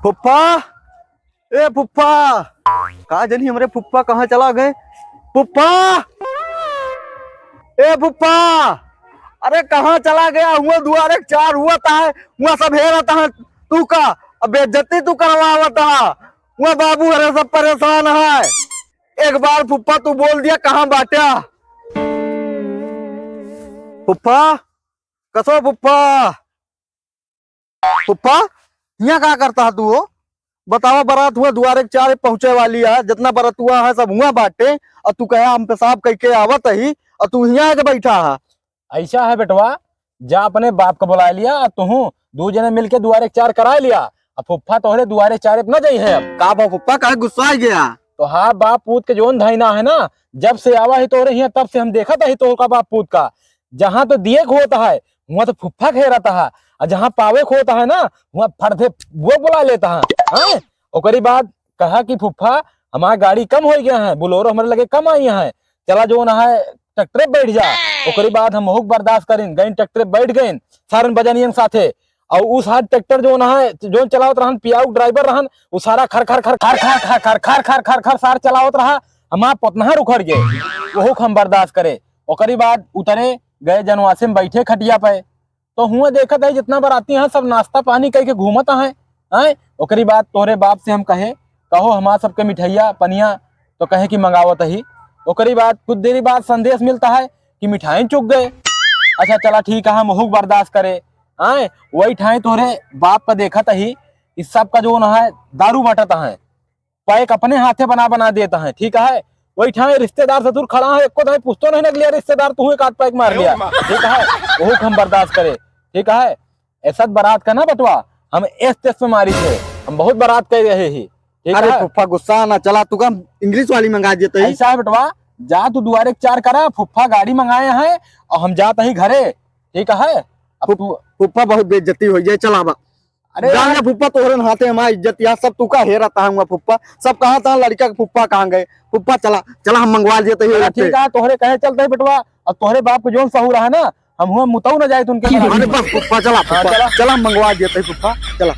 फुप्पा, ए फुप्पा, कहा जनी हमारे फुप्पा कहाँ चला गए? फुप्पा, ए फुप्पा, अरे कहाँ चला गया? हुआ दुआरे चार हुआ था, हुआ सब हेरा था तू का, अब बेइज्जती तू करवा था। हुआ बाबू अरे सब परेशान है। एक बार फुप्पा तू बोल दिया कहाँ बाटा? फुप्पा, कसो फुप्पा, फुप्पा यहाँ क्या करता है तू? हो बतावा, बारात हुआ दुआरे के चार पहुंचे वाली है, जितना बारात हुआ है सब हुआ बाटे, और तू कहे हम पेशाब कह के आवत ही और तू यहाँ आके बैठा है। ऐसा है बेटवा, जा अपने बाप को बुला लिया, तू दो जने मिलके दुआरे चार करा लिया। अब फुफ्फा तोहरे दुआरे चार न जाई है। अब का बा फुप्पा कहे गुस्सा आ गया? तो हाँ, बाप पूत के जोन धैना है ना, जब से आवा है तोरे यहाँ तब से हम देखा था तोहर का बाप पूत का। जहाँ तो दिए होता है वहाँ तो फुफ्फा खेरता है, और जहाँ पावे होता है ना वहाँ फर्दे वो बुला लेता है। ओकरी बाद कहा कि फुफ्फा हमारा गाड़ी कम हो गया है, बोलोरो हमारे लगे कम आई है, चला जो ना है ट्रैक्टर बैठ जा। ओकरी बाद हम बहुत बर्दाश्त करें गए, ट्रैक्टर बैठ गए सारन बजनियन साथे, और उस हाथ ट्रैक्टर जो ना है जो चलावत रहन पियाऊ ड्राइवर रहन, वो सारा खर खर खर खर खर खर खर खर खर खर खर सार चलावत रहा, हमारा पतनहर उखड़ गए, वो हम बर्दाश्त करे। ओकरी बाद उतरे गए जनवासे में बैठे खटिया पे, तो हुआ देखत है जितना बाराती हैं सब नाश्ता पानी करके घूमत हैं। ओकरी बाद तोरे बाप से हम कहे कहो हमारा सबके मिठाइया पनिया, तो कहे कि मंगावत ही। ओकरी बाद कुछ देरी बाद संदेश मिलता है कि मिठाई चुक गए। अच्छा चला ठीक है, हम हुक बर्दाश्त करे। आए वही ठाई तोरे बाप का देखा ही इस सब का जो ना है दारू बांटता है, पैक अपने हाथे बना बना देता है। ठीक है, वही ठाई रिश्तेदार ससुर खड़ा है, एको तो पूछतो नहीं निकलिया रिश्तेदार, तू एक आध पैक मार लिया। ठीक है, वो हम बर्दाश्त करे। ठीक है, ऐसा बारात का ना बटवा, हम इस तेज में मारी थे, हम बहुत बारात कर रहे ही। अरे फुप्पा गुस्सा ना, चला तू का इंग्लिश वाली मंगा देते ही। ऐसा है बेटवा, जा तू दुआरे चार करा, फुफ्फा गाड़ी मंगाए हैं और हम जाते ही घरे। ठीक है, अब तू फुप्पा बहुत बेइज्जती हो जाए, चला बा। अरे जाने फुप्पा तोहरे हाथे हमारा इज्जत यहाँ सब तू का हेरा था हुआ। फुप्पा सब कहाँ था, लड़का के फुप्पा कहाँ गए? फुप्पा चला चला हम मंगवा देते ही। ठीक है, तोहरे कहे चलते है बेटवा, और तोहरे बाप को जोन सहू रहा ना, हम हुआ मुताऊ न जाए तुमके। अरे बस फुप्पा चला, चला मंगवा देते फुप्पा चला।